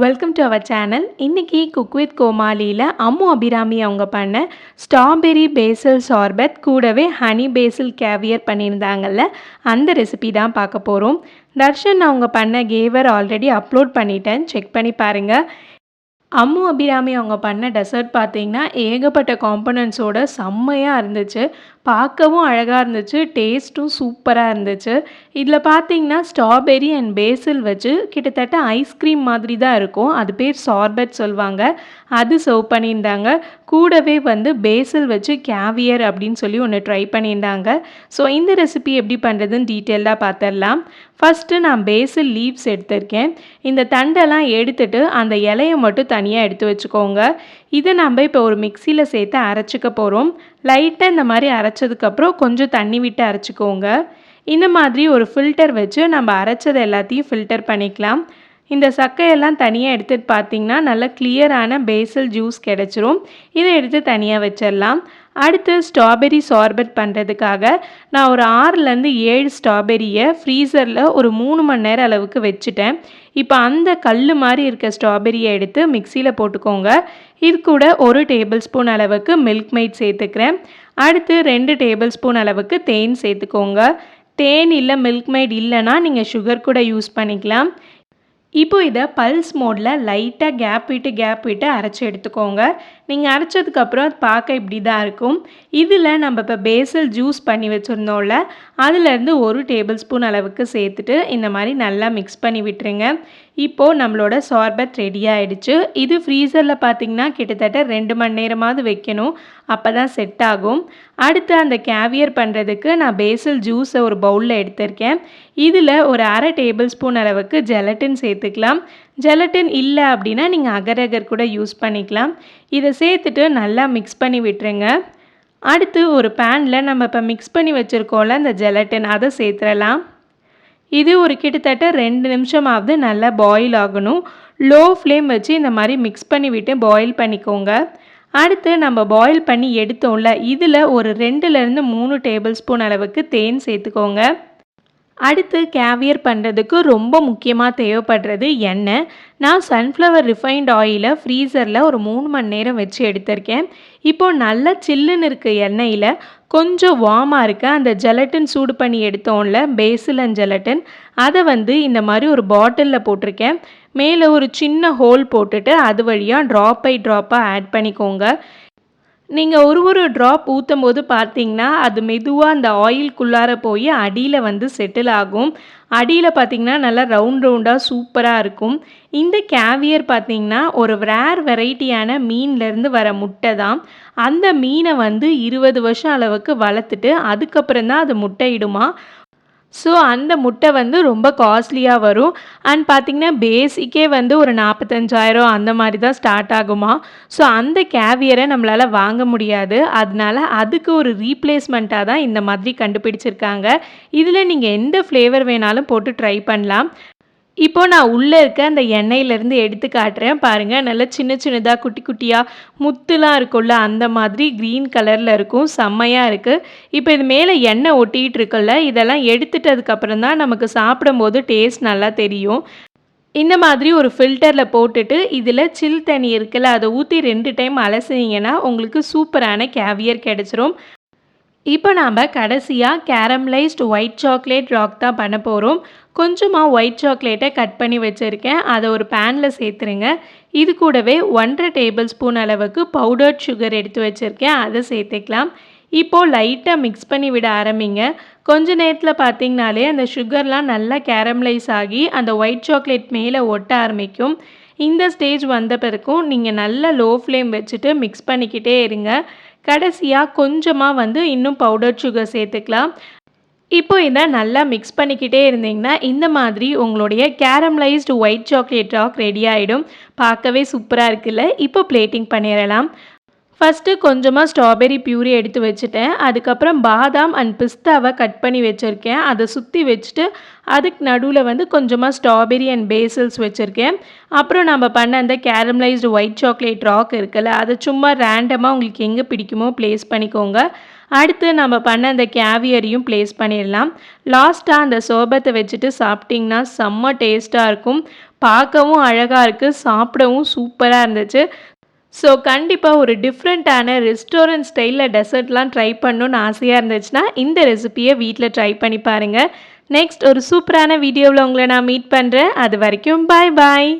Welcome to our channel. இன்றைக்கி cook with கோமாலியில் அம்மு அபிராமி அவங்க பண்ண ஸ்ட்ராபெரி பேசில் சார்பத் கூடவே ஹனி பேசில் கேவியர் பண்ணியிருந்தாங்கல்ல, அந்த ரெசிபி தான் பார்க்க போகிறோம். தர்ஷன் அவங்க பண்ண கேவர் ஆல்ரெடி அப்லோட் பண்ணிட்டேன், செக் பண்ணி பாருங்கள். அம்மு அபிராமி அவங்க பண்ண டெசர்ட் பார்த்தீங்கன்னா ஏகப்பட்ட காம்பனன்ட்ஸோட செம்மையாக இருந்துச்சு. பார்க்கவும் அழகாக இருந்துச்சு, டேஸ்ட்டும் சூப்பராக இருந்துச்சு. இதில் பார்த்தீங்கன்னா ஸ்ட்ராபெரி அண்ட் பேசில் வச்சு கிட்டத்தட்ட ஐஸ்கிரீம் மாதிரி தான் இருக்கும். அது பேர் சார்பட் சொல்லுவாங்க. அது சர்வ் பண்ணியிருந்தாங்க. கூடவே பேசில் வச்சு கேவியர் அப்படின்னு சொல்லி ஒன்று ட்ரை பண்ணியிருந்தாங்க. ஸோ இந்த ரெசிபி எப்படி பண்ணுறதுன்னு டீட்டெயிலாக பார்த்துடலாம். ஃபஸ்ட்டு நான் பேசில் லீவ்ஸ் எடுத்திருக்கேன். இந்த தண்டெல்லாம் எடுத்துட்டு அந்த இலையை மட்டும் தனியாக எடுத்து வச்சுக்கோங்க. இதை நம்ம இப்போ ஒரு மிக்சியில் சேர்த்து அரைச்சிக்க போகிறோம். லைட்டாக இந்த மாதிரி அரைச்சதுக்கப்புறம் கொஞ்சம் தண்ணி விட்டு அரைச்சிக்கோங்க. இந்த மாதிரி ஒரு ஃபில்டர் வச்சு நம்ம அரைச்சது எல்லாத்தையும் ஃபில்டர் பண்ணிக்கலாம். இந்த சக்கையெல்லாம் தனியாக எடுத்துகிட்டு பார்த்திங்கன்னா நல்லா கிளியரான பேசில் ஜூஸ் கிடச்சிரும். இதை எடுத்து தனியாக வச்சிடலாம். அடுத்து ஸ்ட்ராபெரி சார்பட் பண்ணுறதுக்காக நான் ஒரு 6லேருந்து 7 ஸ்ட்ராபெரியை ஃப்ரீசரில் ஒரு 3 மணி நேரம் அளவுக்கு வச்சுட்டேன். இப்போ அந்த கல் மாதிரி இருக்க ஸ்ட்ராபெரியை எடுத்து மிக்சியில் போட்டுக்கோங்க. இது கூட 1 டேபிள் ஸ்பூன் அளவுக்கு மில்க் மெய்ட் சேர்த்துக்கிறேன். அடுத்து 2 டேபிள் ஸ்பூன் அளவுக்கு தேன் சேர்த்துக்கோங்க. தேன் இல்லை மில்க் மெய்ட் இல்லைன்னா நீங்கள் சுகர் கூட யூஸ் பண்ணிக்கலாம். இப்போ இதை பல்ஸ் மோடில் லைட்டாக கேப் விட்டு அரைச்சி எடுத்துக்கோங்க. நீங்கள் அரைச்சதுக்கப்புறம் அது பார்க்க இப்படி தான் இருக்கும். இதில் நம்ம இப்போ பேசில் ஜூஸ் பண்ணி வச்சுருந்தோம்ல, அதுலேருந்து 1 டேபிள் ஸ்பூன் அளவுக்கு சேர்த்துட்டு இந்த மாதிரி நல்லா மிக்ஸ் பண்ணி விட்டுருங்க. இப்போது நம்மளோட சார்பத் ரெடி ஆகிடுச்சு. இது ஃப்ரீசரில் பார்த்திங்கன்னா கிட்டத்தட்ட 2 மணி நேரமாவது வைக்கணும், அப்போ தான் செட் ஆகும். அடுத்து அந்த கேவியர் பண்ணுறதுக்கு நான் பேசில் ஜூஸை ஒரு பவுலில் எடுத்திருக்கேன். இதில் ஒரு 1/2 டேபிள் ஸ்பூன் அளவுக்கு ஜெலட்டின் சேர்த்துக்கலாம். ஜெலட்டின் இல்லை அப்படின்னா நீங்கள் அகர் கூட யூஸ் பண்ணிக்கலாம். இதை சேர்த்துட்டு நல்லா மிக்ஸ் பண்ணி விட்டுருங்க. அடுத்து ஒரு பேனில் நம்ம இப்போ மிக்ஸ் பண்ணி வச்சுருக்கோம்ல இந்த ஜெலட்டின், அதை சேர்த்துடலாம். இது ஒரு கிட்டத்தட்ட 2 நிமிஷமாவது நல்லா பாயில் ஆகணும். லோ ஃப்ளேம் வச்சு இந்த மாதிரி மிக்ஸ் பண்ணி விட்டு பாயில் பண்ணிக்கோங்க. அடுத்து நம்ம பாயில் பண்ணி எடுத்தோம்ல, இதில் ஒரு 2லேருந்து 3 டேபிள் ஸ்பூன் அளவுக்கு தேன் சேர்த்துக்கோங்க. அடுத்து கேவியர் பண்ணுறதுக்கு ரொம்ப முக்கியமாக தேவைப்படுறது எண்ணெய். நான் சன்ஃப்ளவர் ரிஃபைண்ட் ஆயிலை ஃப்ரீசரில் ஒரு 3 மணி நேரம் வச்சு எடுத்திருக்கேன். இப்போது நல்லா சில்லுன்னு இருக்க எண்ணெயில் கொஞ்சம் வார்மாக இருக்க அந்த ஜெலட்டின் சூடு பண்ணி எடுத்தோம்ல பேசில் அண்ட் ஜெலட்டின், அதை இந்த மாதிரி ஒரு பாட்டிலில் போட்டிருக்கேன். மேலே ஒரு சின்ன ஹோல் போட்டுட்டு அது வழியாக ட்ராப் பை ட்ராப்பாக ஆட் பண்ணிக்கோங்க. நீங்கள் ஒரு ட்ராப் ஊற்றும் போது பார்த்தீங்கன்னா அது மெதுவாக அந்த ஆயில்குள்ளார போய் அடியில் செட்டில் ஆகும். அடியில் பார்த்திங்கன்னா நல்லா ரவுண்டாக சூப்பராக இருக்கும். இந்த கேவியர் பார்த்திங்கன்னா ஒரு ரேர் வெரைட்டியான மீன்லேருந்து வர முட்டை தான். அந்த மீனை 20 வருஷம் அளவுக்கு வளர்த்துட்டு அதுக்கப்புறம் தான் அது முட்டையிடுமா. ஸோ அந்த முட்டை ரொம்ப காஸ்ட்லியாக வரும். அண்ட் பார்த்திங்கன்னா பேசிக்கே ஒரு 45,000 அந்த மாதிரி தான் ஸ்டார்ட் ஆகுமா. ஸோ அந்த கேவியரை நம்மளால் வாங்க முடியாது. அதனால அதுக்கு ஒரு ரீப்ளேஸ்மெண்ட்டாக தான் இந்த மாதிரி கண்டுபிடிச்சிருக்காங்க. இதில் நீங்கள் எந்த ஃப்ளேவர் வேணாலும் போட்டு ட்ரை பண்ணலாம். இப்போது நான் உள்ளே இருக்க அந்த எண்ணெயிலேருந்து எடுத்து காட்டுறேன் பாருங்கள். நல்லா சின்ன சின்னதாக குட்டி குட்டியாக முத்துலாம் இருக்கும்ல, அந்த மாதிரி க்ரீன் கலரில் இருக்கும், செம்மையாக இருக்குது. இப்போ இது மேலே எண்ணெய் ஒட்டிகிட்டு இருக்குல்ல, இதெல்லாம் எடுத்துட்டதுக்கப்புறம் தான் நமக்கு சாப்பிடும்போது டேஸ்ட் நல்லா தெரியும். இந்த மாதிரி ஒரு ஃபில்டரில் போட்டுட்டு இதில் சில் தண்ணி இருக்குல்ல, அதை ஊற்றி 2 டைம் அலசினீங்கன்னா உங்களுக்கு சூப்பரான கேவியர் கிடச்சிரும். இப்போ நாம் கடைசியாக கேரமலைஸ்டு ஒயிட் சாக்லேட் ராக் தான் பண்ண போகிறோம். கொஞ்சமாக ஒயிட் சாக்லேட்டை கட் பண்ணி வச்சுருக்கேன், அதை ஒரு பேனில் சேர்த்துருங்க. இது கூடவே 1/2 டேபிள் ஸ்பூன் அளவுக்கு பவுடர்ட் சுகர் எடுத்து வச்சுருக்கேன், அதை சேர்த்துக்கலாம். இப்போது லைட்டாக மிக்ஸ் பண்ணி விட ஆரம்பிங்க. கொஞ்ச நேரத்தில் பார்த்திங்கனாலே அந்த சுகர்லாம் நல்லா கேரமலைஸ் ஆகி அந்த ஒயிட் சாக்லேட் மேலே ஒட்ட ஆரம்பிக்கும். இந்த ஸ்டேஜ் வந்த பிறகும் நீங்கள் நல்லா லோ ஃப்ளேம் வச்சுட்டு மிக்ஸ் பண்ணிக்கிட்டே இருங்க. கடைசியாக கொஞ்சமாக இன்னும் பவுடர் சுகர் சேர்த்துக்கலாம். இப்போ இதை நல்லா மிக்ஸ் பண்ணிக்கிட்டே இருந்தீங்கன்னா இந்த மாதிரி உங்களுடைய caramelised white chocolate rock ready ஆகிடும். பார்க்கவே சூப்பராக இருக்குல்ல. இப்போ பிளேட்டிங் பண்ணிடலாம். ஃபஸ்ட்டு கொஞ்சமாக ஸ்ட்ராபெரி பியூரி எடுத்து வச்சுட்டேன். அதுக்கப்புறம் பாதாம் அண்ட் பிஸ்தாவை கட் பண்ணி வச்சுருக்கேன். அதை சுற்றி வச்சுட்டு அதுக்கு நடுவில் கொஞ்சமாக ஸ்ட்ராபெரி அண்ட் பேசில்ஸ் வச்சுருக்கேன். அப்புறம் நம்ம பண்ண அந்த கேரமலைஸ்டு ஒயிட் சாக்லேட் ராக் இருக்குல்ல, அதை சும்மா ரேண்டமாக உங்களுக்கு எங்கே பிடிக்குமோ ப்ளேஸ் பண்ணிக்கோங்க. அடுத்து நம்ம பண்ண அந்த கேவியரையும் ப்ளேஸ் பண்ணிடலாம். லாஸ்ட்டாக அந்த சோர்பத்தை வச்சுட்டு சாப்பிட்டிங்கன்னா செம்ம டேஸ்ட்டாக இருக்கும். பார்க்கவும் அழகாக இருக்குது, சாப்பிடவும் சூப்பராக இருந்துச்சு. ஸோ கண்டிப்பாக ஒரு டிஃப்ரெண்ட்டான ரெஸ்டாரண்ட் ஸ்டைலில் டெசர்ட்லாம் ட்ரை பண்ணணுன்னு ஆசையாக இருந்துச்சுன்னா இந்த ரெசிபியை வீட்டில் ட்ரை பண்ணி பாருங்கள். நெக்ஸ்ட் ஒரு சூப்பரான வீடியோவில் உங்களை நான் மீட் பண்ணுறேன். அது வரைக்கும் பாய் பாய்.